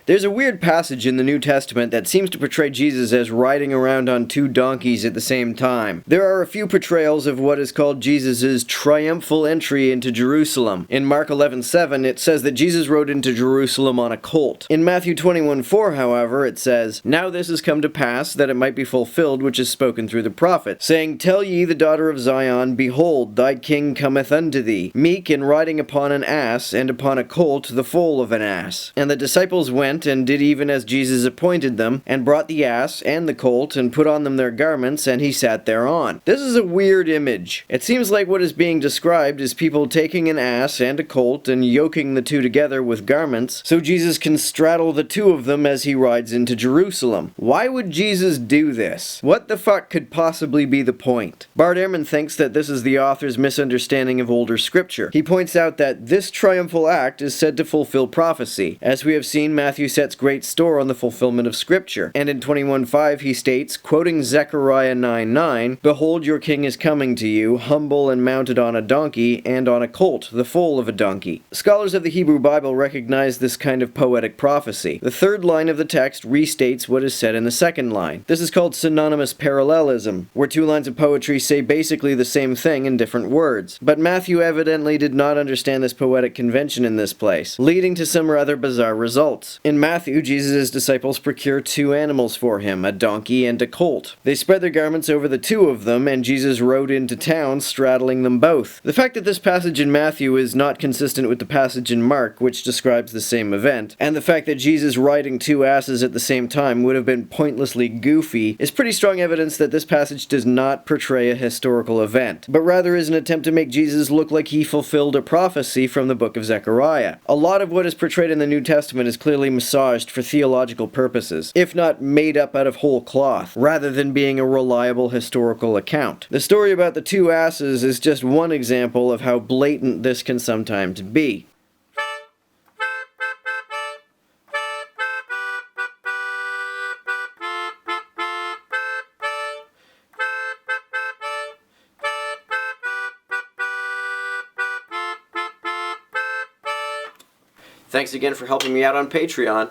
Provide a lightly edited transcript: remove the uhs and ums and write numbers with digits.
There's a weird passage in the New Testament that seems to portray Jesus as riding around on two donkeys at the same time. There are a few portrayals of what is called Jesus' triumphal entry into Jerusalem. In Mark 11:7, it says that Jesus rode into Jerusalem on a colt. In Matthew 21:4, however, it says, "Now this has come to pass, that it might be fulfilled which is spoken through the prophet, saying, Tell ye the daughter of Zion, Behold, thy king cometh unto thee, meek and riding upon an ass, and upon a colt, the foal of an ass. And the disciples went and did even as Jesus appointed them, and brought the ass and the colt, and put on them their garments, and he sat thereon." This is a weird image. It seems like what is being described is people taking an ass and a colt and yoking the two together with garments, so Jesus can straddle the two of them as he rides into Jerusalem. Why would Jesus do this? What the fuck could possibly be the point? Bart Ehrman thinks that this is the author's misunderstanding of older scripture. He points out that this triumphal act is said to fulfill prophecy. As we have seen, Matthew sets great store on the fulfillment of scripture, and in 21:5 he states, quoting Zechariah 9:9, "Behold, your king is coming to you, humble and mounted on a donkey, and on a colt, the foal of a donkey." Scholars of the Hebrew Bible recognize this kind of poetic prophecy. The third line of the text restates what is said in the second line. This is called synonymous parallelism, where two lines of poetry say basically the same thing in different words. But Matthew evidently did not understand this poetic convention in this place, leading to some rather bizarre results. In Matthew, Jesus' disciples procure two animals for him, a donkey and a colt. They spread their garments over the two of them, and Jesus rode into town straddling them both. The fact that this passage in Matthew is not consistent with the passage in Mark, which describes the same event, and the fact that Jesus riding two asses at the same time would have been pointlessly goofy, is pretty strong evidence that this passage does not portray a historical event, but rather is an attempt to make Jesus look like he fulfilled a prophecy from the book of Zechariah. A lot of what is portrayed in the New Testament is clearly massaged for theological purposes, if not made up out of whole cloth, rather than being a reliable historical account. The story about the two asses is just one example of how blatant this can sometimes be. Thanks again for helping me out on Patreon.